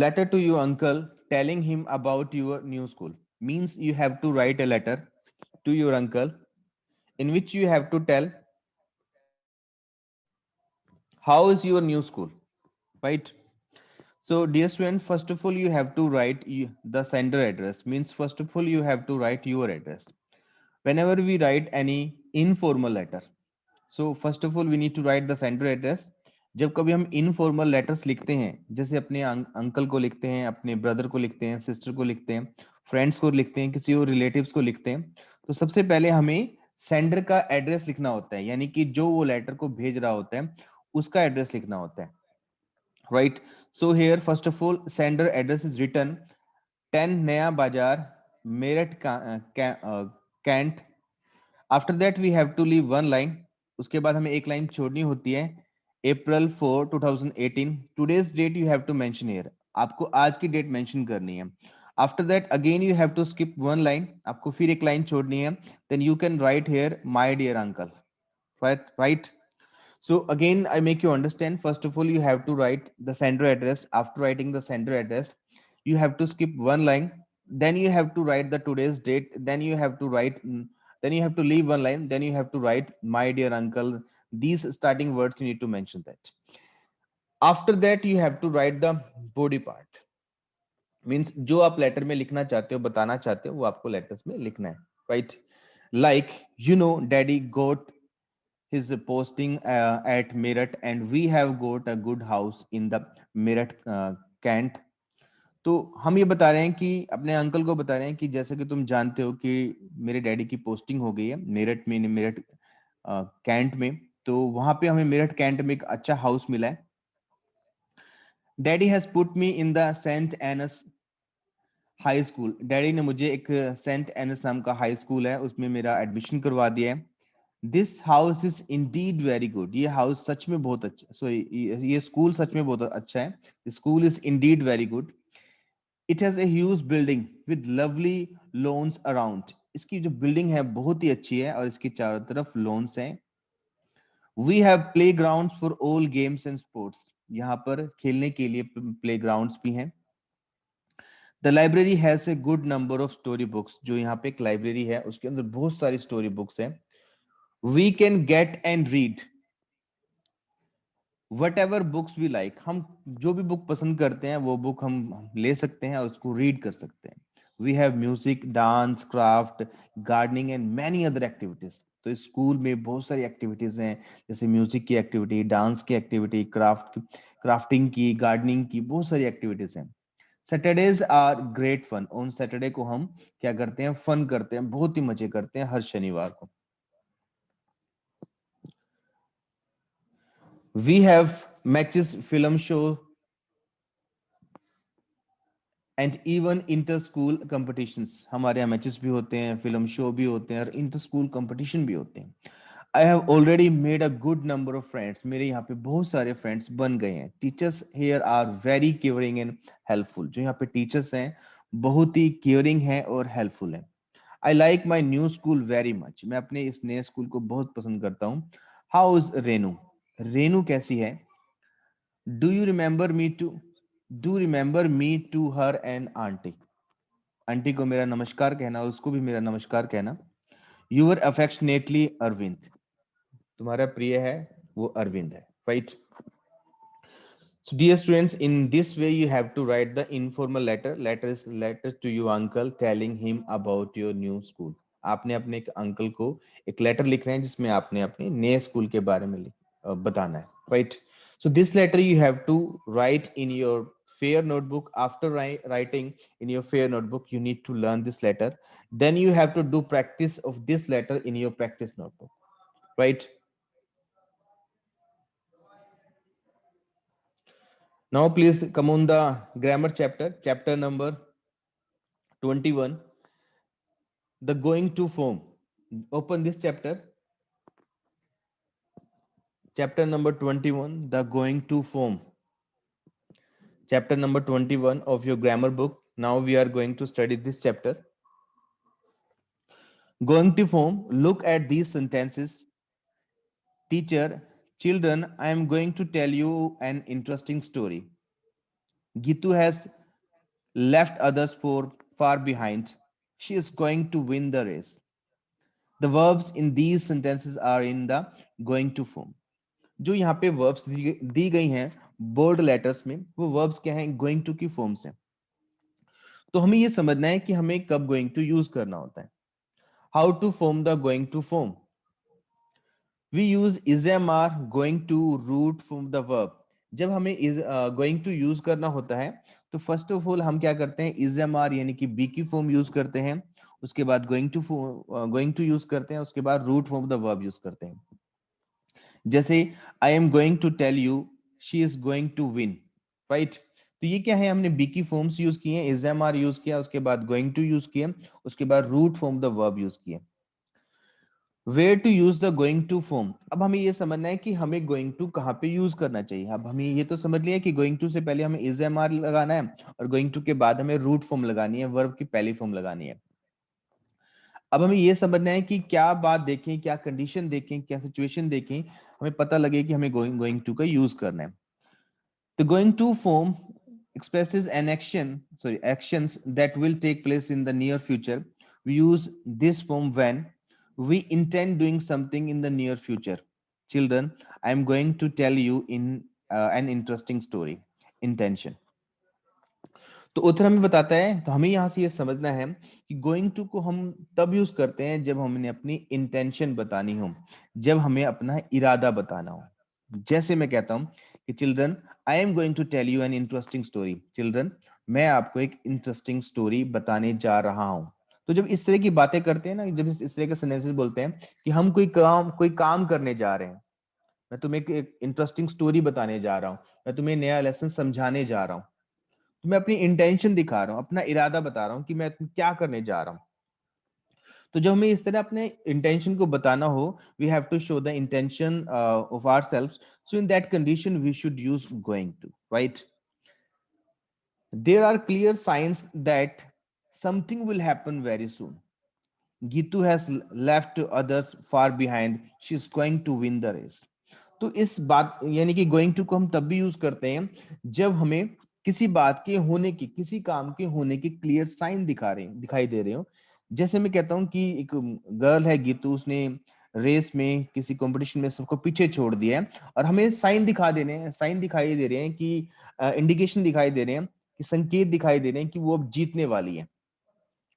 letter to your uncle telling him about your new school means you have to write a letter to your uncle in which you have to tell how is your new school, right? So dear student, first of all you have to write the sender address means first of all you have to write your address whenever we write any informal letter. So first of all we need to write the sender address. जब कभी हम informal letters लिखते हैं जैसे अपने uncle को लिखते हैं, अपने ब्रदर को लिखते हैं, सिस्टर को लिखते हैं, फ्रेंड्स को लिखते हैं, किसी और रिलेटिव्स को लिखते हैं, तो सबसे पहले हमें सेंडर का एड्रेस लिखना होता है, यानी कि जो वो लेटर को भेज रहा होता है उसका एड्रेस लिखना होता है, right? So here first of all sender address is written 10 Naya Bazaar Meerut Cantt. After that we have to leave one line. उसके बाद हमें एक लाइन छोड़नी होती है. April 4, 2018 today's date you have to mention here. आपको आज की डेट मेंशन करनी है. After that again you have to skip one line. आपको फिर एक लाइन छोड़नी है. Then you can write here my dear uncle, right. So again, I make you understand. First of all, you have to write the sender address. After writing the sender address, you have to skip one line. Then you have to write the today's date. Then you have to write. Then you have to leave one line. Then you have to write my dear uncle. These starting words you need to mention that. After that, you have to write the body part. Means जो आप letter में लिखना चाहते हो, बताना चाहते हो, वो आपको लेटर्स में लिखना है, right? Like daddy got his posting at Meerut and we have got a good house in the Meerut Kent. तो हम ये बता रहे हैं कि अपने अंकल को बता रहे हैं कि जैसे कि तुम जानते हो कि मेरे डैडी की पोस्टिंग हो गई है मेरठ में, मेरठ कैंट में, तो वहां पे हमें मेरठ कैंट में एक अच्छा हाउस मिला है. Daddy has put me in the St Anne's High School. Daddy ने मुझे एक सेंट एनस नाम का हाई स्कूल है उसमें मेरा एडमिशन करवा दिया है. This house is indeed very good. ये हाउस सच में बहुत अच्छा, सो ये स्कूल सच में बहुत अच्छा है. School is indeed very good. It has a huge building with lovely lawns around. इसकी जो बिल्डिंग है बहुत ही अच्छी है और इसकी चारों तरफ लॉन्स हैं. We have playground for all games and sports. यहाँ पर खेलने के लिए प्ले ग्राउंड्स भी हैं. The library has a good number of story books. जो यहाँ पे एक लाइब्रेरी है उसके अंदर बहुत सारी स्टोरी बुक्स हैं. We can get and read whatever books we like. हम जो भी बुक पसंद करते हैं वो बुक हम ले सकते हैं और उसको रीड कर सकते हैं. We have music, dance, craft, gardening and many other activities. तो इस स्कूल में बहुत सारी एक्टिविटीज हैं, जैसे म्यूजिक की एक्टिविटी, डांस की एक्टिविटी, क्राफ्टिंग की, गार्डनिंग की, बहुत सारी एक्टिविटीज हैं. Saturdays are great fun. On Saturday को हम क्या करते हैं, फन करते हैं, बहुत ही मजे करते हैं हर शनिवार को. We have matches, film show and even inter school competitions. हमारे यहाँ मैचेस भी होते हैं, फिल्म शो भी होते हैं और इंटर स्कूल कंपटीशन भी होते हैं. I have already made a good number of friends. मेरे यहाँ पे बहुत सारे फ्रेंड्स बन गए हैं. Teachers here are very caring and helpful. जो यहाँ पे टीचर्स हैं बहुत ही केयरिंग है और हेल्पफुल है. I like my new school very much. मैं अपने इस नए स्कूल को बहुत पसंद करता हूँ. How is Renu. रेनू कैसी है. Do you remember me to do remember me to her and aunty. Aunty को मेरा नमस्कार कहना और उसको भी मेरा नमस्कार कहना. Your affectionately Arvind. तुम्हारा प्रिय है वो अरविंद है, right. So dear students, in this way you have to write the informal letter. Letter to your uncle telling him about your new school. आपने अपने एक अंकल को एक लेटर लिख रहे हैं जिसमें आपने अपने नए स्कूल के बारे में बताना है, right? So this letter you have to write in your fair notebook. After writing in your fair notebook, you need to learn this letter. Then you have to do practice of this letter in your practice notebook, right? Now please come on the grammar chapter, chapter number 21, the going to form. Open this chapter, chapter number 21, the going to form. Chapter number 21 of your grammar book. Now we are going to study this chapter. Going to form, look at these sentences. Teacher, children, I am going to tell you an interesting story. Gitu has left others far behind. She is going to win the race. The verbs in these sentences are in the going to form. जो यहाँ पे verbs दी गई हैं bold letters में, वो verbs क्या हैं? Going to की फॉर्म्स हैं. तो हमें ये समझना है कि हमें कब गोइंग टू यूज करना होता है. How to form the going to form. We use is am are going to root from the verb. जब हमें इज गोइंग टू यूज करना होता है तो फर्स्ट ऑफ ऑल हम क्या करते हैं? इज एम आर यानी कि बी की फॉर्म यूज करते हैं. उसके बाद गोइंग टू यूज करते हैं. उसके बाद root from the verb use करते हैं. जैसे I am going to tell you she is going to win. Right. तो ये क्या है? हमने बी की फॉर्म्स यूज किए, इज एम आर यूज किया, उसके बाद गोइंग टू यूज किया, उसके बाद root from the verb use किया. Where to use the going to form. अब हमें ये समझना है कि हमें गोइंग टू कहाँ पे यूज करना चाहिए. अब हमें ये तो समझ लिया कि गोइंग टू से पहले हमें इज एम आर लगाना है और गोइंग टू के बाद हमें रूट फॉर्म लगानी है, वर्ब की पहली फॉर्म लगानी है. अब हमें ये समझना है कि क्या बात देखें, क्या कंडीशन देखें, क्या सिचुएशन देखें, हमें पता लगे कि हमें गोइंग टू का यूज करना है. The going to form expresses an actions that will take place in the near future. We use this form when we intend doing something in the near future. Children, I am going to tell you in an interesting story. Intention. तो उत्तर हमें बताता है. तो हमें यहां से ये समझना है कि गोइंग टू को हम तब यूज करते हैं जब हमने अपनी इंटेंशन बतानी हो, जब हमें अपना इरादा बताना हो. जैसे मैं कहता हूं कि children I am going to tell you an interesting story. Children, मैं आपको एक इंटरेस्टिंग स्टोरी बताने जा रहा हूं. तो जब इस तरह की बातें करते हैं ना, जब इस तरह के सेंटेंसेस बोलते हैं कि हम कोई काम करने जा रहे हैं, मैं तुम्हें एक इंटरेस्टिंग स्टोरी बताने जा रहा हूं, मैं तुम्हें नया लेसन समझाने जा रहा हूं, तो मैं अपनी इंटेंशन दिखा रहा हूं, अपना इरादा बता रहा हूं कि मैं क्या करने जा रहा हूं. तो जब हमें इस तरह अपने इंटेंशन को बताना हो, we have to show the intention of ourselves. So in that condition we should use going to. Right. There are clear signs that something will happen very soon. Gitu has left others far behind. She is going to win the race. तो इस बात यानी कि going to को हम तब भी use करते हैं जब हमें किसी बात के होने की, किसी काम के होने की क्लियर साइन दिखाई दे रहे हो. जैसे मैं कहता हूं कि एक गर्ल है गीतू, उसने रेस में किसी कंपटीशन में सबको पीछे छोड़ दिया है और हमें साइन दिखाई दे रहे हैं कि इंडिकेशन दिखाई दे रहे हैं, कि संकेत दिखाई दे रहे हैं कि वो अब जीतने वाली है,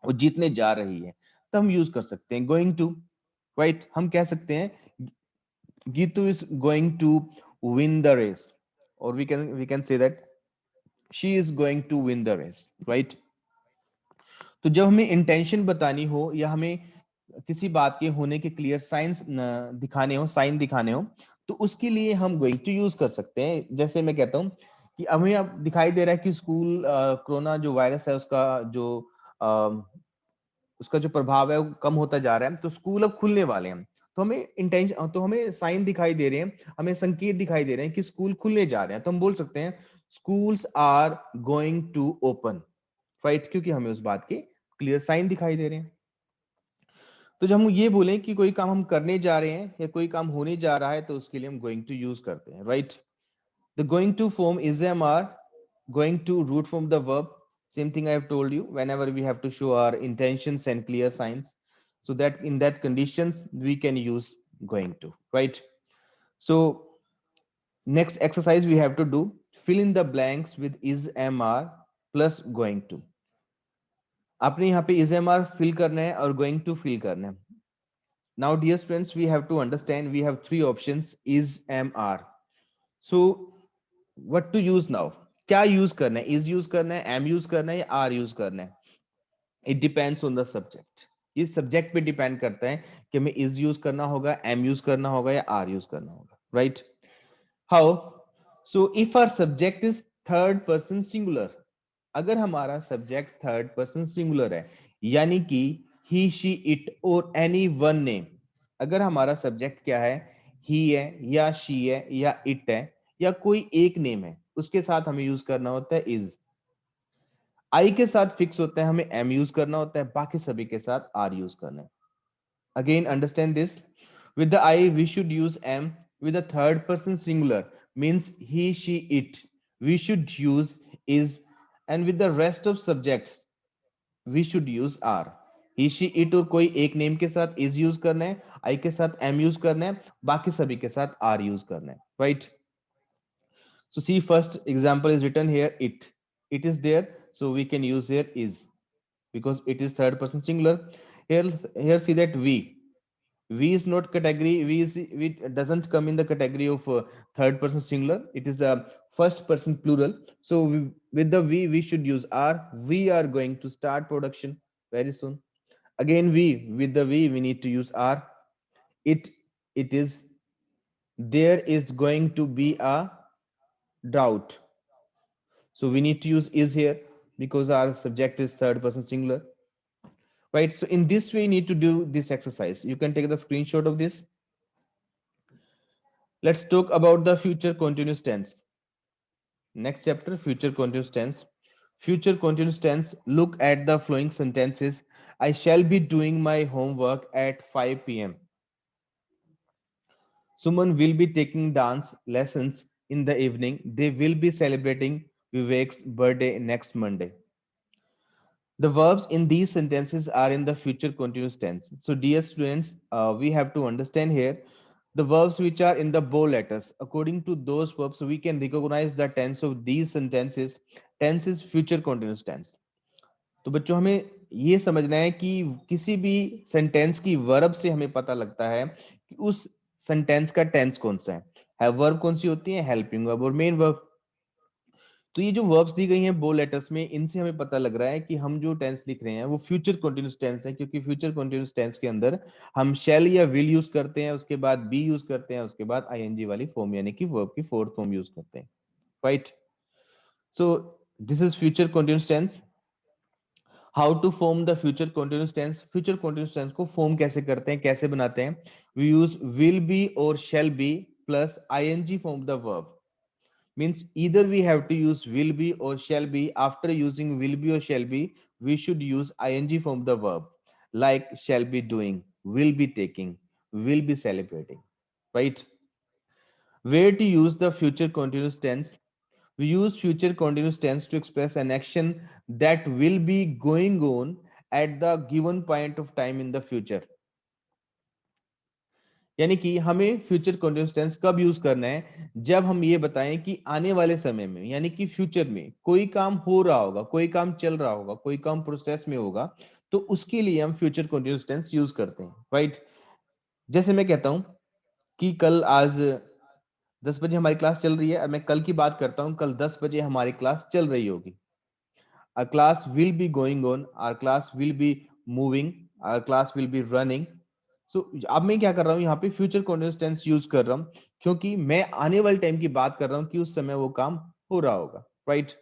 वो जीतने जा रही है. तो हम यूज कर सकते हैं गोइंग टू. राइट. हम कह सकते हैं Gitu is going to win the race, or we can say that she is going to win the race. Right. तो जब हमें इंटेंशन बतानी हो या हमें किसी बात के होने के क्लियर साइंस दिखाने हो, साइन दिखाने हो, तो उसके लिए हम गोइंग टू यूज कर सकते हैं. जैसे मैं कहता हूं कि हमें अब दिखाई दे रहा है कि स्कूल कोरोना जो वायरस है उसका जो प्रभाव है वो कम होता जा रहा है, तो स्कूल अब खुलने वाले हैं. तो हमें साइन दिखाई दे रहे हैं, हमें संकेत दिखाई दे रहे हैं कि स्कूल खुलने जा रहे हैं. तो हम बोल सकते हैं schools are going to open. Right. क्योंकि हमें उस बात के क्लियर साइन दिखाई दे रहे हैं. तो जब हम ये बोलें कि कोई काम हम करने जा रहे हैं या कोई काम होने जा रहा है, तो उसके लिए हम गोइंग टू यूज करते हैं. Right. The going to form is am are going to root from the verb. Same thing I have told you. Whenever we have to show our intentions and clear signs, so that in that conditions we can use going to. Right. So next exercise we have to do, fill in the blanks with is mr plus going to. आपने यहाँ पे is mr fill करना है और going to fill करना है. Now dear students, we have to understand we have three options is mr. So what to use now? क्या use करना है? इज यूज करना है, एम यूज करना है या आर यूज करना है? It depends on the subject. ये सब्जेक्ट पे डिपेंड करता है कि हमें इज यूज करना होगा, एम यूज करना होगा या आर यूज करना होगा. Right. How? So if our subject is third person singular, अगर हमारा सब्जेक्ट थर्ड पर्सन सिंगुलर है, यानी कि he she it or any one name, अगर हमारा सब्जेक्ट क्या है, ही है या शी है या इट है या कोई एक नेम है, उसके साथ हमें यूज करना होता है इज. आई के साथ फिक्स होता है, हमें एम यूज करना होता है, बाकी सभी के साथ आर यूज करना है. Again understand this. With the I we should use am. with a third person singular means he she it, we should use is, and with the rest of subjects we should use are. he she it और कोई एक name के साथ is use करना है, I के साथ am use करना है, बाकी सभी के साथ are यूज करना है, right? So see, first example is written here, it is there, so we can use here is because it is third person singular. Here see that we is not category, we doesn't come in the category of third person singular, it is a first person plural. So with the we should use are. We are going to start production very soon. Again with the we need to use are. It is, there is going to be a drought, so we need to use is here because our subject is third person singular, right? So in this way you need to do this exercise. You can take the screenshot of this. Let's talk about the future continuous tense. Next chapter, future continuous tense. Future continuous tense, look at the flowing sentences. I shall be doing my homework at 5 p.m. Suman will be taking dance lessons in the evening. They will be celebrating Vivek's birthday next Monday. The verbs in these sentences are in the future continuous tense. So, dear students, we have to understand here the verbs which are in the bold letters. According to those verbs, we can recognize the tense of these sentences. Tense is future continuous tense. तो बच्चों हमें ये समझना है कि किसी भी sentence की वर्ब से हमें पता लगता है कि उस सेंटेंस का टेंस कौन सा है वर्ब कौन सी होती है, हेल्पिंग वर्ब और मेन वर्ब। तो ये जो वर्ब्स दी गई हैं बो लेटर्स में, इनसे हमें पता लग रहा है कि हम जो टेंस लिख रहे हैं वो फ्यूचर कंटीन्यूअस टेंस है, क्योंकि फ्यूचर कंटीन्यूअस टेंस के अंदर हम शैल या विल यूज करते हैं, उसके बाद बी यूज करते हैं, उसके बाद आईएनजी वाली फॉर्म यानी कि वर्ब की फोर्थ फॉर्म यूज करते हैं, right? So this is future continuous tense. How to form the future continuous tense. Future continuous tense को फॉर्म कैसे करते हैं, कैसे बनाते हैं? We use will be or shall be plus ING form the verb. Means either we have to use will be or shall be. After using will be or shall be, we should use ing from the verb, like shall be doing, will be taking, will be celebrating, right? Where to use the future continuous tense? We use future continuous tense to express an action that will be going on at the given point of time in the future. यानी कि हमें future continuous tense कब use करना है, जब हम ये बताएं कि आने वाले समय में यानी कि फ्यूचर में कोई काम हो रहा होगा, कोई काम चल रहा होगा, कोई काम प्रोसेस में होगा, तो उसके लिए हम फ्यूचर कंटीन्यूअस टेंस यूज करते हैं, राइट? जैसे मैं कहता हूं कि कल आज 10 बजे हमारी क्लास चल रही है, मैं कल की बात करता हूं, कल 10 बजे हमारी क्लास चल रही होगी। Our class will be going on, our class will be moving, our class will be running. So अब मैं क्या कर रहा हूँ यहाँ पे फ्यूचर कंटीन्यूअस टेंस यूज कर रहा हूँ, क्योंकि मैं आने वाले टाइम की बात कर रहा हूँ कि उस समय वो काम हो रहा होगा, right?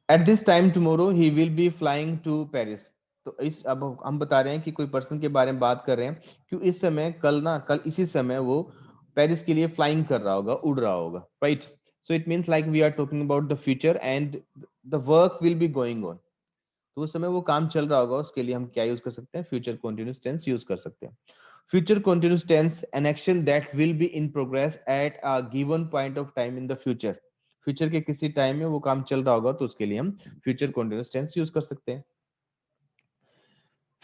At this time tomorrow he will be flying to Paris. तो इस अब हम बता रहे हैं कि कोई पर्सन के बारे में बात कर रहे हैं कि इस समय कल इसी समय वो पेरिस के लिए फ्लाइंग कर रहा होगा, उड़ रहा होगा, right? So it means like we are talking about the future and the work will be going on. तो उस समय वो काम चल रहा होगा, उसके लिए हम क्या यूज कर सकते हैं? फ्यूचर कंटीन्यूअस टेंस यूज कर सकते हैं। Future continuous tense, an action that will be in progress at a given point of time in the future. Future के किसी टाइम में वो काम चल रहा होगा तो उसके लिए हम फ्यूचर कंटीन्यूअस टेंस यूज कर सकते हैं।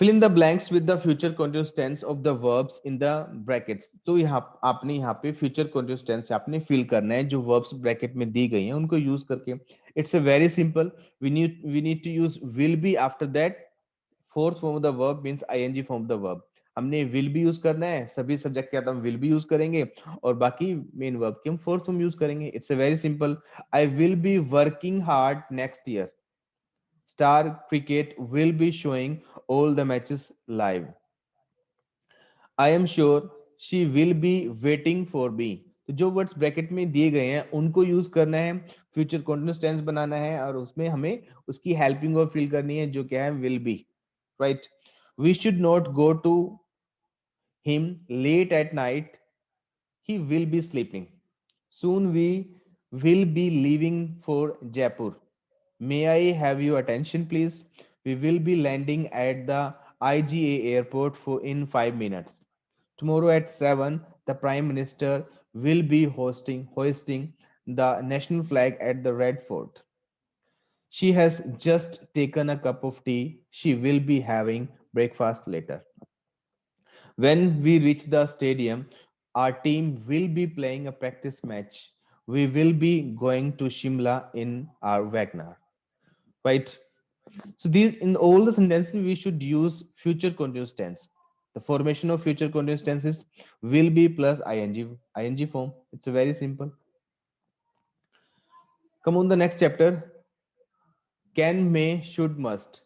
fill in the blanks with the future continuous tense of the verbs in the brackets। तो यहाँ आपने यहाँ पे future continuous tense आपने fill करना है, जो verbs bracket में दी गई हैं उनको यूज करके। It's a very simple, we need to use will be after that, fourth form of the verb means ing form of the verb। हमने will be यूज करना है, सभी सब्जेक्ट के साथ हम will be यूज करेंगे और बाकी मेन वर्ब की हम फोर्थ फॉर्म यूज करेंगे। It's a very simple, I will be working hard next year. Star Cricket will be showing all the matches live. I am sure she will be waiting for me। तो जो words bracket में दिए गए हैं उनको use करना है, future continuous tense बनाना है और उसमें हमें उसकी हेल्पिंग वर्ब फिल करनी है जो क्या है, will be, right? We should not go to him late at night, he will be sleeping। Soon we will be leaving for Jaipur। May I have your attention, please? We will be landing at the IGA airport for in 5 minutes. Tomorrow at 7, the Prime Minister will be hoisting the national flag at the Red Fort. She has just taken a cup of tea. She will be having breakfast later. When we reach the stadium, our team will be playing a practice match. We will be going to Shimla in our Wagner. Right? So these in all the sentences we should use future continuous tense. The formation of future continuous tenses will be plus ing form. It's very simple. Come on the next chapter. Can, may, should, must.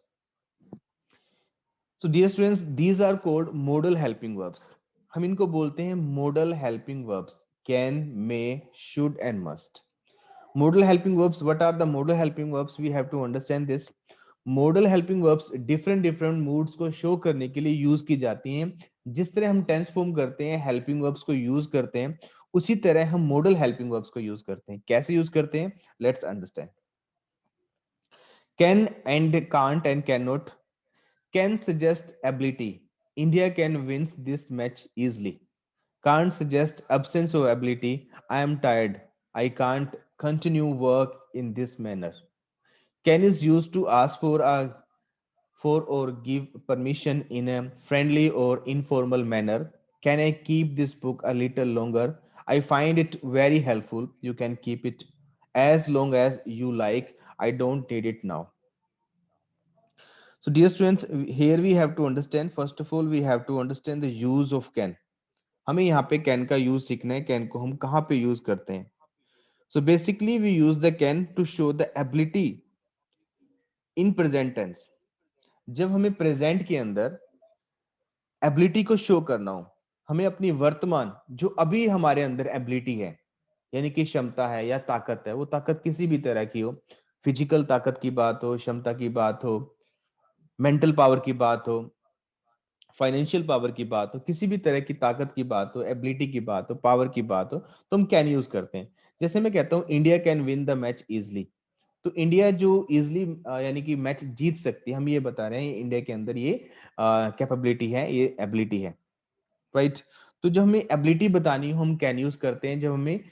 So dear students, these are called modal helping verbs. हम इनको बोलते हैं modal helping verbs. Can, may, should and must. Modal helping verbs. What are the modal helping verbs? We have to understand this. Modal helping verbs different moods को show करने के लिए use की जाती हैं. जिस तरह हम टेंस फॉर्म करते हैं helping verbs को यूज करते हैं, उसी तरह हम modal helping verbs को यूज करते हैं. कैसे यूज करते हैं? Let's understand. Can and can't and cannot. Can suggest ability. India can win this match easily. Can't suggest absence of ability. I am tired. I can't continue work in this manner. Can is used to ask for or give permission in a friendly or informal manner. Can I keep this book a little longer? I find it very helpful. You can keep it as long as you like. I don't need it now. So dear students, here we have to understand, first of all, we have to understand the use of can. हमें यहाँ पे can का use सीखना है. Can को हम कहाँ पे use करते हैं? So basically we use the can to show the ability in present tense. जब हमें present के अंदर ability को show करना हो, हमें अपनी वर्तमान जो अभी हमारे अंदर ability है, यानी कि क्षमता है या ताकत है, वो ताकत किसी भी तरह की हो, फिजिकल ताकत की बात हो, क्षमता की बात हो, मेंटल पावर की बात हो, फाइनेंशियल पावर की बात हो, किसी भी तरह की ताकत की बात हो, एबिलिटी की बात हो, पावर की बात हो, तो हम कैन यूज करते हैं. जैसे मैं कहता हूं India can win the match easily, तो इंडिया जो इजली यानी कि मैच जीत सकती है, हम ये बता रहे हैं इंडिया के अंदर ये कैपेबिलिटी है, ये एबिलिटी है. राइट? तो जब हमें एबिलिटी बतानी हो हम कैन यूज करते हैं. जब हमें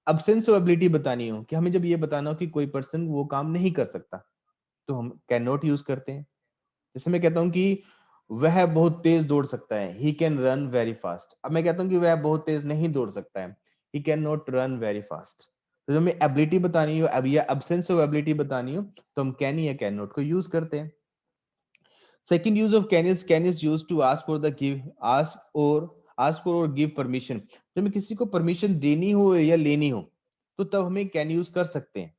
अब्सेंस ऑफ एबिलिटी बतानी हो, कि हमें जब ये बताना हो कि कोई पर्सन वो काम नहीं कर सकता, तो हम कैन नॉट यूज करते हैं. जैसे मैं कहता हूं कि वह बहुत तेज दौड़ सकता है, he can run very fast. अब मैं कहता हूं कि वह बहुत तेज नहीं दौड़ सकता है, he can not run very fast. तो जब हमें एबिलिटी बतानी हो, अब या एब्सेंस ऑफ एबिलिटी बतानी हो, तो हम कैन या कैन नॉट को यूज करते हैं. Second use of can is used to ask for the give, ask for or give permission. जब हमें किसी को परमिशन देनी हो या लेनी हो, तो तब हमें कैन यूज कर सकते हैं.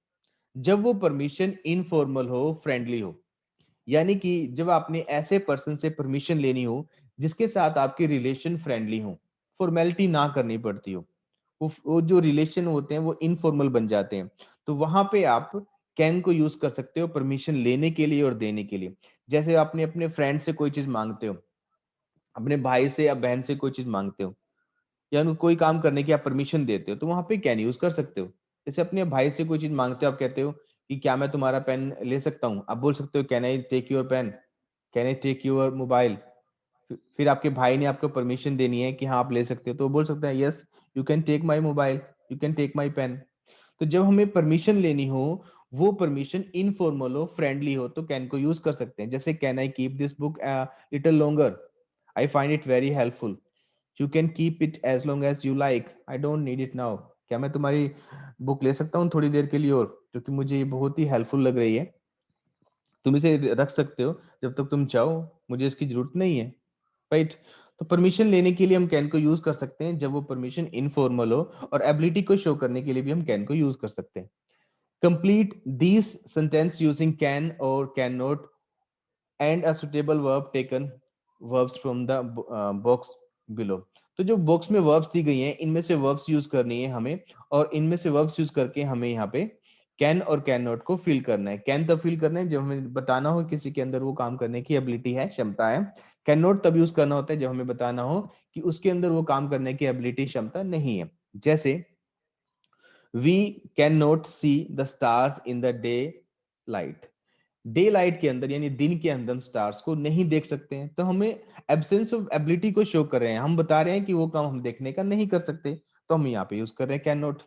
जब वो परमिशन इनफॉर्मल हो, फ्रेंडली हो, यानी कि जब आपने ऐसे पर्सन से परमिशन लेनी हो जिसके साथ आपके रिलेशन फ्रेंडली हो, फॉर्मेलिटी ना करनी पड़ती हो, वो जो रिलेशन होते हैं वो इनफॉर्मल बन जाते हैं, तो वहां पे आप कैन को यूज कर सकते हो परमिशन लेने के लिए और देने के लिए. जैसे आपने अपने फ्रेंड से कोई चीज मांगते हो, अपने भाई से या बहन से कोई चीज मांगते हो, या उनको कोई काम करने की आप परमिशन देते हो, तो वहां पे कैन यूज कर सकते हो. जैसे अपने भाई से कोई चीज मांगते हो, आप कहते हो कि क्या मैं तुम्हारा पेन ले सकता हूँ, आप बोल सकते हो can I take your pen, can I take your mobile. फिर आपके भाई ने आपको परमिशन देनी है कि हाँ आप ले सकते हो, तो वो बोल सकता है yes you can take my mobile, you can take my pen. तो जब हमें परमिशन लेनी हो, वो परमिशन इनफॉर्मल हो, फ्रेंडली हो, तो कैन को यूज कर सकते हैं. जैसे can I keep this book little longer, I find it very helpful. You can keep it as long as you like, I don't need it now. क्या मैं तुम्हारी बुक ले सकता हूँ थोड़ी देर के लिए और, क्योंकि मुझे ये बहुत ही हेल्पफुल लग रही है. तुम इसे रख सकते हो जब तक तुम चाहो, मुझे इसकी जरूरत नहीं है. राइट? तो परमिशन लेने के लिए हम कैन को यूज कर सकते हैं जब वो परमिशन इनफॉर्मल हो, और एबिलिटी को शो करने के लिए भी हम कैन को यूज कर सकते हैं. Complete this sentence using can और can not and a suitable verb taken verbs from the box below. तो जो बॉक्स में वर्ब्स दी गई हैं, इनमें से वर्ब्स यूज करनी है हमें, और इनमें से वर्ब्स यूज करके हमें यहाँ पे कैन और कैन नॉट को फिल करना है. कैन तब फिल करना है जब हमें बताना हो किसी के अंदर वो काम करने की एबिलिटी है, क्षमता है. कैन नॉट तब यूज करना होता है जब हमें बताना हो कि उसके अंदर वो काम करने की एबिलिटी, क्षमता नहीं है. जैसे we can not see the stars in the daylight, daylight के अंदर यानी दिन के अंदर हम स्टार्स को नहीं देख सकते हैं, तो हमें एब्सेंस ऑफ एबिलिटी को शो कर रहे हैं, हम बता रहे हैं कि वो काम हम देखने का नहीं कर सकते, तो हम यहाँ पे यूज कर रहे हैं can not.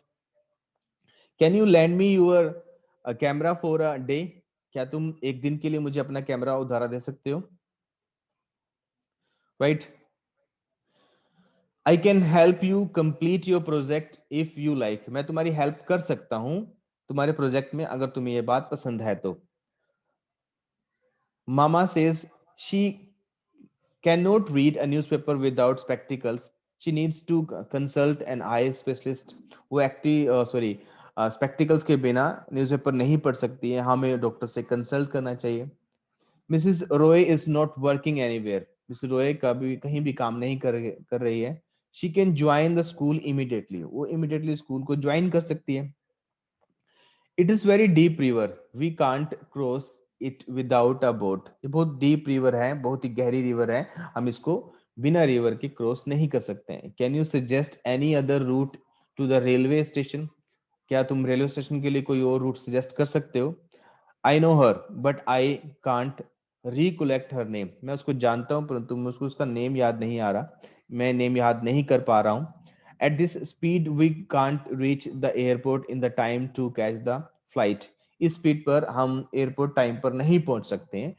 Can you lend me your camera for a day, क्या तुम एक दिन के लिए मुझे अपना कैमरा उधारा दे सकते हो, right. I can help you complete your project if you like, मैं तुम्हारी हेल्प कर सकता हूं तुम्हारे प्रोजेक्ट में अगर तुम्हें ये बात पसंद है तो। Mama says she can not read a newspaper without spectacles, she needs to consult an eye specialist, वो एक्टिव सॉरी स्पेक्टिकल्स के बिना न्यूज़पेपर नहीं पढ़ सकती है, हमें डॉक्टर से कंसल्ट करना चाहिए। Mrs Roy is not working anywhere, Miss Roy का भी कहीं भी काम नहीं कर रही है। She can join the school immediately, वो इमीडिएटली स्कूल को ज्वाइन कर सकती है। It is very deep river, we can't cross it without a boat, ये बहुत डीप रिवर है, बहुत ही गहरी रिवर है, हम इसको बिना रिवर के क्रॉस नहीं कर सकते हैं। Can you suggest any other route to the railway station, क्या तुम रेलवे स्टेशन के लिए कोई और रूट सजेस्ट कर सकते हो। I know her but I can't recollect her name, मैं उसको जानता हूं परंतु मुझको उसका नेम याद नहीं आ रहा, मैं नेम याद नहीं कर पा रहा हूं। At this speed we can't reach the airport in the time to catch the flight, इस स्पीड पर हम एयरपोर्ट टाइम पर नहीं पहुंच सकते हैं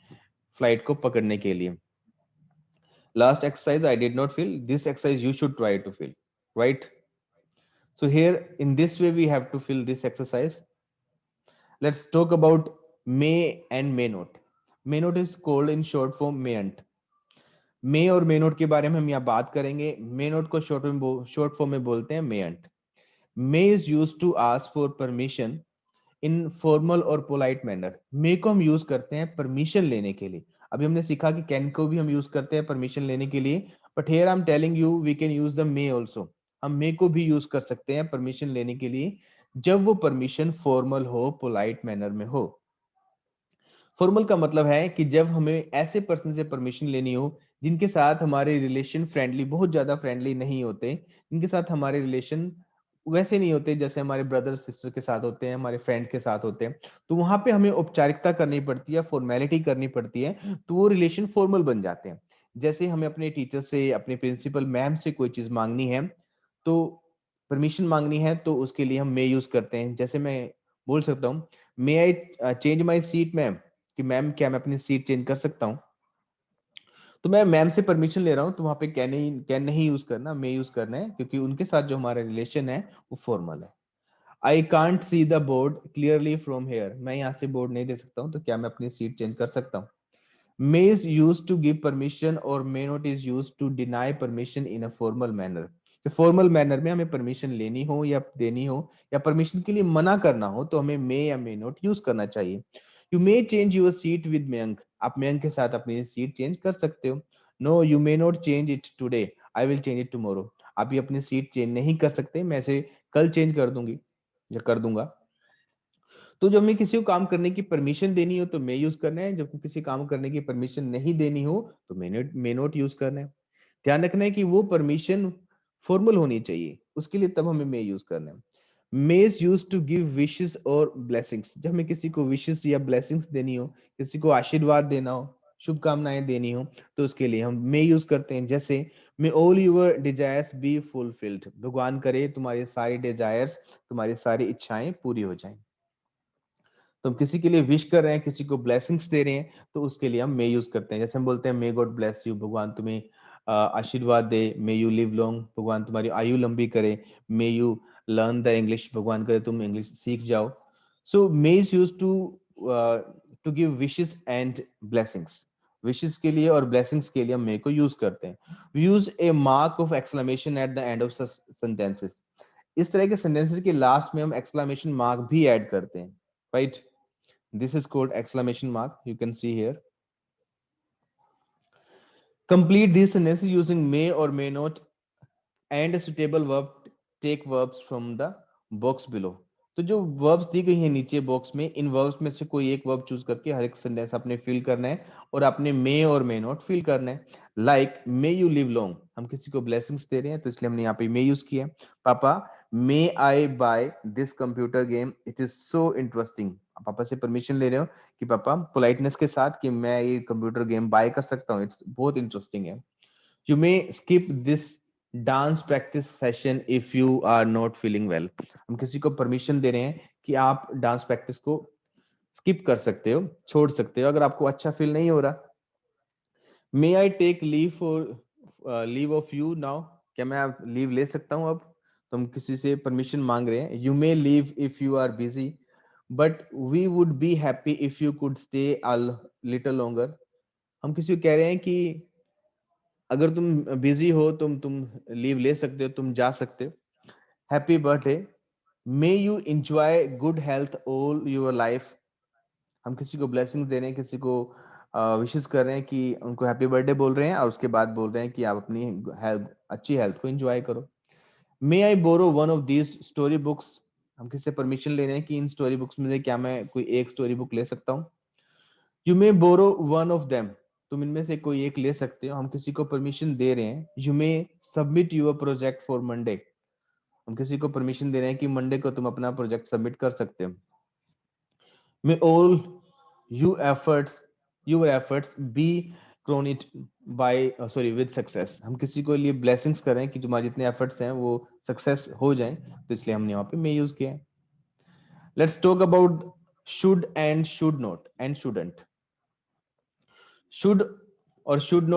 फ्लाइट को पकड़ने के लिए। Last exercise I did not feel, this exercise you should try to feel, right. So here in this way we have to fill this exercise. Let's talk about may and may not. May not is called in short form mayn't. मे और मे note के बारे में हम यहाँ बात करेंगे। May not को short form में बोलते हैं mayn't. May is use to ask for permission in formal और पोलाइट मैनर, मे को हम यूज करते हैं परमिशन लेने के लिए। अभी हमने सीखा कि कैन को भी हम यूज करते हैं परमिशन लेने के लिए, but here I am telling you we can use the may also, हम मे को भी यूज कर सकते हैं परमिशन लेने के लिए जब वो परमिशन फॉर्मल हो, पोलाइट मैनर में हो। फॉर्मल का मतलब है कि जब हमें ऐसे पर्सन से परमिशन लेनी हो जिनके साथ हमारे रिलेशन फ्रेंडली, बहुत ज्यादा फ्रेंडली नहीं होते, जिनके साथ हमारे रिलेशन वैसे नहीं होते जैसे हमारे ब्रदर सिस्टर के साथ होते हैं, हमारे फ्रेंड के साथ होते हैं, तो वहां पे हमें औपचारिकता करनी पड़ती है, फॉर्मेलिटी करनी पड़ती है, तो वो रिलेशन फॉर्मल बन जाते हैं। जैसे हमें अपने टीचर से, अपने प्रिंसिपल मैम से कोई चीज मांगनी है, तो परमिशन मांगनी है, तो उसके लिए हम मे यूज करते हैं। जैसे मैं बोल सकता हूँ may I change my seat ma'am, कि मैम क्या मैं अपनी सीट चेंज कर सकता हूँ, तो मैं मैम से परमिशन ले रहा हूँ, तो वहां पे कैन नहीं यूज करना, मे यूज करना है, क्योंकि उनके साथ जो हमारा रिलेशन है वो फॉर्मल है। I can't see the board clearly from here, मैं यहाँ से बोर्ड नहीं देख सकता हूँ, तो क्या मैं अपनी सीट चेंज कर सकता हूँ। May is use to give permission और may not is use to deny permission in a formal manner, formal manner में हमें परमिशन लेनी हो या देनी हो या परमिशन के लिए मना करना हो, तो हमें मे या मे नॉट यूज करना चाहिए। You may change your seat with Mayank, आप मयंक के साथ अपनी सीट चेंज कर सकते हो। No you may not change it today, I will change it tomorrow, आप ये अपनी सीट चेंज नहीं कर सकते, मैं इसे कल चेंज कर दूंगी या कर दूंगा। तो जब हमें किसी को काम करने की परमिशन देनी हो तो मे यूज करना है, जब किसी काम करने की परमिशन नहीं देनी हो तो मे नोट यूज करना है। ध्यान रखना है कि वो परमिशन फॉर्मल होनी चाहिए, उसके लिए तब हमें मे यूज करना है। May is use to give wishes और ब्लेसिंग्स, जब हमें किसी को विशेस या ब्लेसिंग्स देनी हो, किसी को आशीर्वाद देना हो, शुभकामनाएं देनी हो, तो उसके लिए हम मे यूज करते हैं। जैसे may all your desires be fulfilled, भगवान करे तुम्हारी सारी डिजायर्स, तुम्हारी सारी इच्छाएं पूरी हो जाएं। तो हम किसी के लिए विश कर रहे हैं, किसी को ब्लेसिंग्स दे रहे हैं, तो उसके लिए हम मे यूज करते हैं। जैसे हम बोलते हैं मे गॉड ब्लेस यू, भगवान तुम्हें आशीर्वाद दे, मे यू लिव लॉन्ग, भगवान तुम्हारी आयु लंबी करे, may you learn the English, भगवान करे तुम इंग्लिश सीख जाओ। So may is use to give wishes and blessings, wishes के लिए और ब्लेसिंग्स के लिए हम मे को यूज करते हैं। We use a mark of exclamation at the end of sentences, इस तरह के सेंटेंसेस के लास्ट में हम एक्सक्लेमेशन मार्क भी ऐड करते हैं, right? This is called exclamation mark, you can see here. Complete these sentences using may or may not and a suitable verb, take verbs from the box below. तो जो verbs दी गई हैं नीचे box में, इन verbs में से कोई एक वर्ब चूज करके हर एक सेंटेंस आपने फिल करना है और आपने मे और मे नॉट फिल करना है। Like may you live long, हम किसी को ब्लेसिंग्स दे रहे हैं तो इसलिए हमने यहाँ पे मे यूज किया है। Papa may I buy this computer game, it is so interesting, papa से परमिशन ले रहे हो कि पापा पोलाइटनेस के साथ कि मैं ये कंप्यूटर गेम बाय कर सकता हूँ, इट्स बहुत इंटरेस्टिंग है। You may skip this dance practice session if you are not feeling well. हम किसी को परमिशन दे रहे हैं कि आप डांस प्रैक्टिस को स्किप कर सकते हो, छोड़ सकते हो अगर आपको अच्छा फील नहीं हो रहा। May I take leave for leave of you now, क्या मैं लीव ले सकता हूँ अब? तो हम किसी से परमिशन मांग रहे हैं। You may leave if you are busy but we would be happy if you could stay a little longer. हम किसी को कह रहे हैं कि अगर तुम बिजी हो, तुम लीव ले सकते हो, तुम जा सकते हो। Happy birthday, may you enjoy good health all your life. हम किसी को ब्लेसिंग दे रहे हैं, किसी को विशेष कर रहे हैं कि उनको हैप्पी बर्थडे बोल रहे हैं और उसके बाद बोल रहे हैं कि आप अपनी हेल्थ, अच्छी हेल्थ को एंजॉय करो। May I borrow one of these story books. हम किसी से परमिशन ले रहे हैं कि इन स्टोरी बुक्स में से क्या मैं कोई एक स्टोरी बुक ले सकता हूँ। You may borrow one of them, तुम इनमें से कोई एक ले सकते हो। हम किसी को परमिशन दे रहे हैं। You may submit your project for Monday. हम किसी को परमिशन दे रहे हैं कि मंडे को तुम अपना प्रोजेक्ट सबमिट कर सकते हो। मे all you efforts your efforts be crowned by sorry with success। हम किसी को लिए blessings कर रहे हैं कि तुम्हारे जितने efforts हैं वो success हो जाएं, तो इसलिए हमने वहां पे may यूज किया है। Let's talk about should and should not and shouldn't। should और should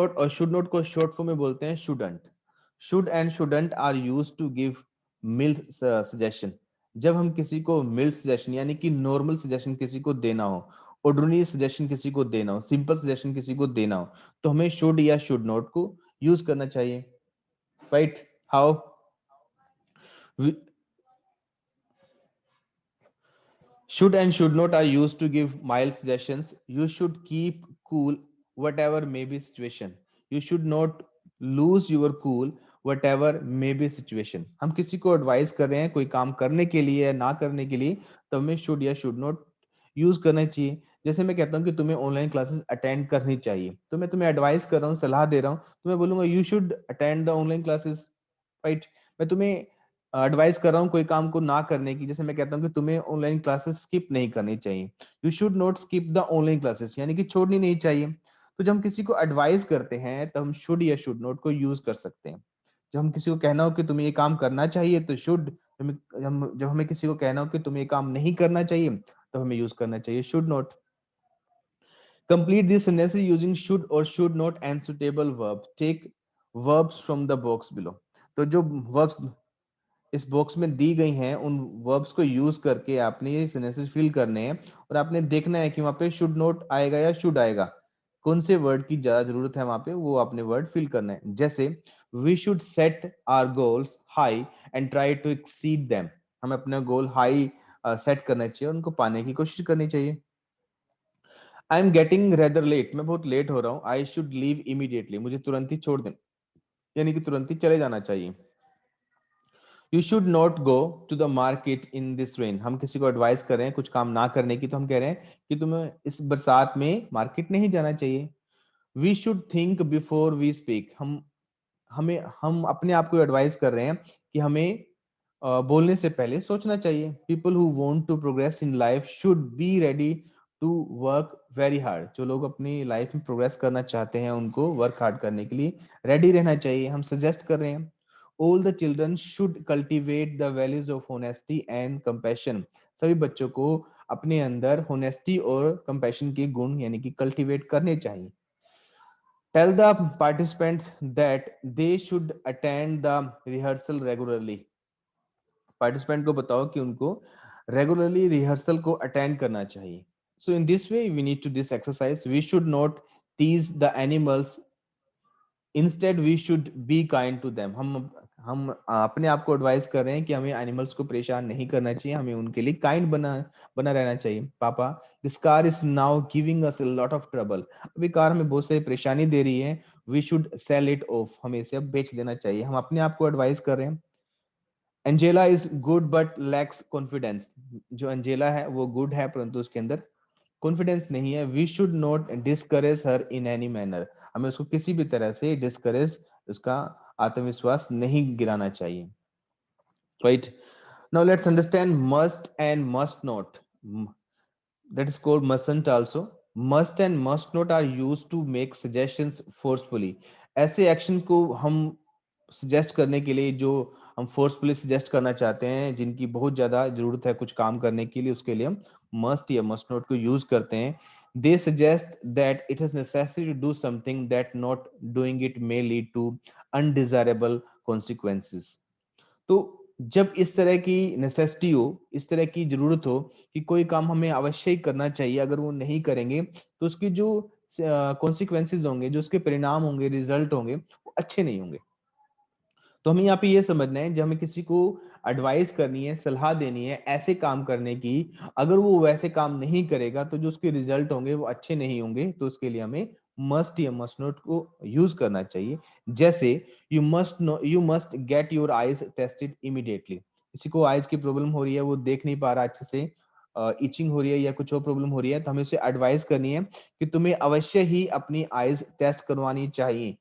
not को short form में बोलते हैं shouldn't। should and shouldn't are used to give mild suggestion। जब हम किसी को mild suggestion यानी कि normal suggestion किसी को देना हो, ऑर्डिनरी सजेशन किसी को देना हो, सिंपल सजेशन किसी को देना हो, तो हमें शुड या शुड नॉट को यूज करना चाहिए। Right? How should and should not are used to give mild suggestions. You should keep cool whatever may be situation। You should not lose your cool whatever may be situation। हम किसी को advice कर रहे हैं कोई काम करने के लिए या ना करने के लिए, तो हमें should या should not यूज करना चाहिए। जैसे मैं कहता हूँ कि तुम्हें ऑनलाइन क्लासेस अटेंड करनी चाहिए, तो मैं तुम्हें एडवाइस कर रहा हूँ, सलाह दे रहा हूँ, तो मैं बोलूंगा you should attend the online classes. Right? मैं तुम्हें एडवाइस कर रहा हूँ कोई काम को ना करने की, जैसे मैं कहता हूँ कि तुम्हें ऑनलाइन क्लासेस स्किप नहीं करनी चाहिए। You should not skip the online classes, यानी कि छोड़नी नहीं चाहिए। तो जब हम किसी को एडवाइस करते हैं तो हम शुड या शुड नॉट को यूज कर सकते हैं। जब हम किसी को कहना हो कि तुम्हें ये काम करना चाहिए तो शुड, जब हमें किसी को कहना हो कि तुम्हें ये काम नहीं करना चाहिए तो हमें यूज करना चाहिए should not. Complete this sentence using should और should not and suitable verb. Take verbs from the box below. तो जो वर्ब्स इस बॉक्स में दी गई हैं उन वर्ब्स को यूज करके आपने ये सेंटेंसेस फिल करने हैं और आपने देखना है कि वहां पे शुड नॉट आएगा या शुड आएगा, कौन से वर्ड की ज्यादा जरूरत है वहां पे, वो आपने वर्ड फिल करना है। जैसे we should set our goals high and try to exceed them. हमें अपना गोल हाई सेट करना चाहिए और उनको पाने की कोशिश करनी चाहिए। I am getting rather late, मैं बहुत लेट हो रहा हूँ। आई शुड लीव इमीडिएटली, मुझे तुरंत ही छोड़ दें, यानी कि तुरंत ही चले जाना चाहिए। You should not go to the market in this rain. हम किसी को एडवाइस कर रहे हैं कुछ काम ना करने की, तो हम कह रहे हैं कि तुम्हें इस बरसात में मार्केट नहीं जाना चाहिए। We should think before we speak. हम अपने आप को एडवाइस कर रहे हैं कि हमें बोलने से पहले सोचना चाहिए। People who want to progress in life should be ready to work very hard. जो लोग अपनी लाइफ में प्रोग्रेस करना चाहते हैं उनको वर्क हार्ड करने के लिए रेडी रहना चाहिए। हम सजेस्ट कर रहे हैं all the children should cultivate the values of honesty and compassion. सभी बच्चों को अपने अंदर होनेस्टी और कंपैशन के गुण यानी कि कल्टिवेट करने चाहिए। Tell the participants that they should attend the rehearsal regularly. Participant को बताओ कि उनको रेगुलरली रिहर्सल को अटेंड करना चाहिए। So in this way we need to this exercise. We should not tease the animals, instead we should be kind to them. हम अपने आप को एडवाइस कर रहे हैं कि हमें एनिमल्स को परेशान नहीं करना चाहिए, हमें उनके लिए काइंड बना बना रहना चाहिए। पापा this car is now giving us a lot of trouble. अभी कार हमें बहुत सारी परेशानी दे रही है। We should sell it off, हमें इसे अब बेच देना चाहिए। हम अपने आप को एडवाइस कर रहे हैं। Angela is good but lakhs confidence. जो एंजेला है वो गुड है परंतु उसके अंदर कॉन्फिडेंस नहीं है। We should not discourage her in any manner. हमें उसको किसी भी तरह से डिस्करेज, उसका आत्मविश्वास नहीं गिराना चाहिए। Right? Now let's understand must and must not. that is called mustn't also. Must and must not are used to make suggestions forcefully. ऐसे एक्शन को हम सजेस्ट करने के लिए, जो हम फोर्सफुली सजेस्ट करना चाहते हैं, जिनकी बहुत ज्यादा जरूरत है कुछ काम करने के लिए, उसके लिए हम मस्ट या मस्ट नॉट को यूज करते हैं. They suggest that it is necessary to do something that not doing it may lead to undesirable consequences. तो जब इस तरह की नेसेसिटी हो, इस तरह की जरूरत हो कि कोई काम हमें अवश्य ही करना चाहिए, अगर वो नहीं करेंगे तो उसकी जो कॉन्सिक्वेंसेज होंगे, जो उसके परिणाम होंगे, रिजल्ट होंगे, वो अच्छे नहीं होंगे. तो हमें यहाँ पे ये समझना है, जब हमें किसी को एडवाइस करनी है, सलाह देनी है ऐसे काम करने की, अगर वो वैसे काम नहीं करेगा तो जो उसके रिजल्ट होंगे वो अच्छे नहीं होंगे. तो उसके लिए हमें मस्ट या मस्ट नॉट को यूज करना चाहिए. जैसे you must get your eyes tested immediately. किसी को आईज की प्रॉब्लम हो रही है, वो देख नहीं पा रहा अच्छे से, इचिंग हो रही है या कुछ और प्रॉब्लम हो रही है, तो हमें उसे एडवाइस करनी है कि तुम्हें अवश्य ही अपनी आईज टेस्ट करवानी चाहिए.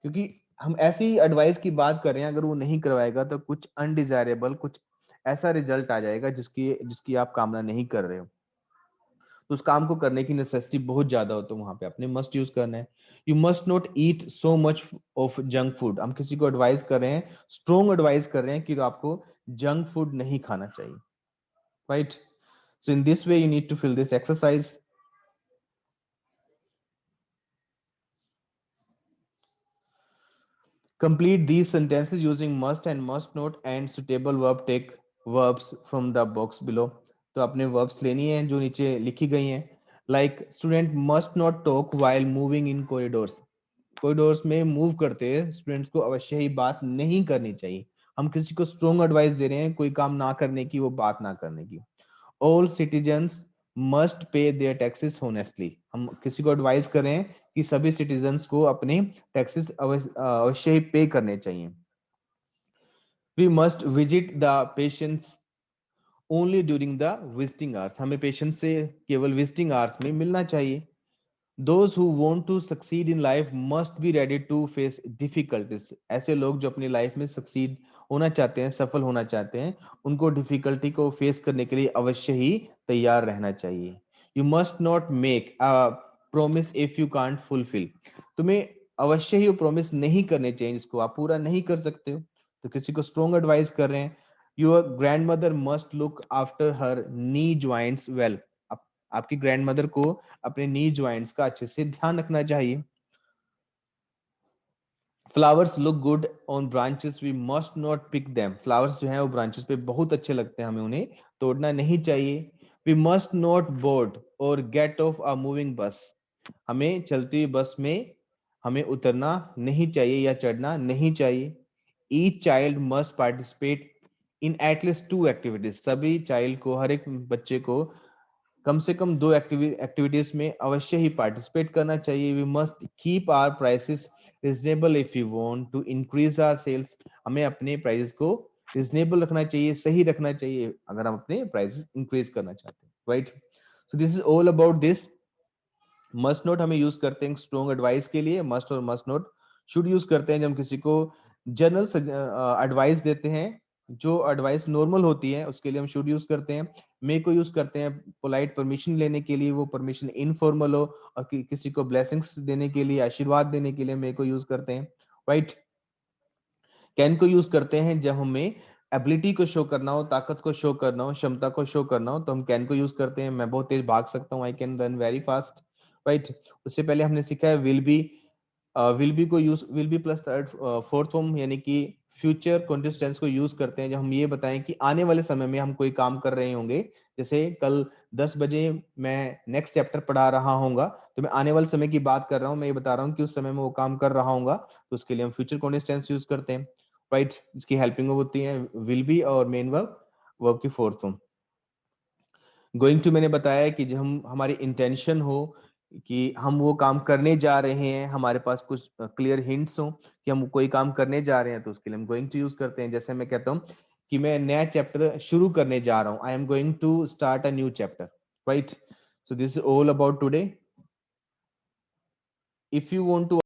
क्योंकि हम ऐसी एडवाइस की बात कर रहे हैं, अगर वो नहीं करवाएगा तो कुछ अनडिजायरेबल, कुछ ऐसा रिजल्ट आ जाएगा जिसकी जिसकी आप कामना नहीं कर रहे हो. तो उस काम को करने की नेसेसिटी बहुत ज्यादा हो, तो वहां पे आपने मस्ट यूज करना है. You must not eat so much of junk food. हम किसी को एडवाइस कर रहे हैं, स्ट्रॉन्ग एडवाइस कर रहे हैं कि आपको जंक फूड नहीं खाना चाहिए, right. So in this way you need to fill this exercise. Complete these sentences using must and must not and suitable verb. Take verbs from the box below. तो आपने verbs लेनी है जो नीचे लिखी गई हैं. Like student must not talk while moving in corridors. Corridors में मूव करते स्टूडेंट्स को अवश्य ही बात नहीं करनी चाहिए. हम किसी को स्ट्रॉन्ग एडवाइस दे रहे हैं कोई काम ना करने की, वो बात ना करने की. All citizens must pay their taxes honestly. हम किसी को एडवाइस करें कि सभी सिटीजन्स को अपने टैक्सेस अवश्य ही पे करने चाहिए. We must visit the patients only during the visiting hours. हमें पेशेंट से केवल विजिटिंग आवर्स में मिलना चाहिए. Those who want to succeed in life must be ready to face difficulties. ऐसे लोग जो अपनी लाइफ में सक्सीड होना चाहते हैं, सफल होना चाहते हैं, उनको डिफिकल्टी को फेस करने के लिए अवश्य ही तैयार रहना चाहिए. You must not make a promise if you can't fulfil. तुम्हें अवश्य ही वो प्रॉमिस नहीं करने चाहिए जिसको आप पूरा नहीं कर सकते हो. तो किसी को स्ट्रॉन्ग एडवाइस कर रहे हैं. Your grand mother must look after her knee joints well. आपकी ग्रैंड मदर को अपने नी ज्वाइंट्स का अच्छे से ध्यान रखना चाहिए. Flowers look good on branches, we must not pick them. Flowers जो हैं वो ब्रांचेस पे बहुत अच्छे लगते हैं, हमें उन्हें तोड़ना नहीं चाहिए. We must not board or get off a moving bus. हमें चलती हुई बस में हमें उतरना नहीं चाहिए या चढ़ना नहीं चाहिए. Each child must participate in at least 2 activities. सभी चाइल्ड को, हर एक बच्चे को कम से कम 2 एक्टिविटीज में अवश्य ही पार्टिसिपेट करना चाहिए. We must keep our prices reasonable if you want to increase our sales. हमें अपने प्राइसेस को रिजनेबल रखना चाहिए, सही रखना चाहिए, अगर हम अपने प्राइसेस इंक्रीज करना चाहते हैं, right. So this is all about this. Must note हमें यूज करते हैं स्ट्रॉन्ग एडवाइस के लिए. मस्ट और मस्ट नोट शुड यूज करते हैं जब हम किसी को जनरल एडवाइस देते हैं. जो एडवाइस नॉर्मल होती है उसके लिए हम शुड यूज करते हैं. मे को यूज करते हैं पोलाइट परमिशन लेने के लिए, वो परमिशन इनफॉर्मल हो, और किसी को ब्लेसिंग्स देने के लिए, आशीर्वाद देने के लिए मे को यूज करते हैं, राइट. कैन को यूज करते हैं जब हमें एबिलिटी को शो करना हो, ताकत को शो करना हो, क्षमता को शो करना हो, तो हम कैन को यूज करते हैं. मैं बहुत तेज भाग सकता हूँ, I can run very fast, right. उससे पहले हमने सीखा है विल बी को use, will B plus third fourth form यानी कि फ्यूचर कंटीन्यूअस टेंस को यूज करते हैं जब हम ये बताएं कि आने वाले समय में हम कोई काम कर रहे होंगे. जैसे कल 10 बजे मैं नेक्स्ट चैप्टर पढ़ा रहा होऊंगा, तो मैं आने वाले समय की बात कर रहा हूँ, मैं ये बता रहा हूँ कि उस समय में वो काम कर रहा होऊंगा, तो उसके लिए हम फ्यूचर कंटीन्यूअस टेंस यूज करते हैं, राइट. इसकी हेल्पिंग होती है विल बी और मेन वर्ब, वर्ब की फोर्थ फॉर्म. गोइंग टू मैंने बताया कि जब हम हमारी इंटेंशन हो कि हम वो काम करने जा रहे हैं, हमारे पास कुछ क्लियर हिंट्स हो कि हम कोई काम करने जा रहे हैं, तो उसके लिए हम गोइंग टू यूज करते हैं. जैसे मैं कहता हूँ कि मैं नया चैप्टर शुरू करने जा रहा हूँ, I am going to start a new chapter, right. So this is all about today. If you want to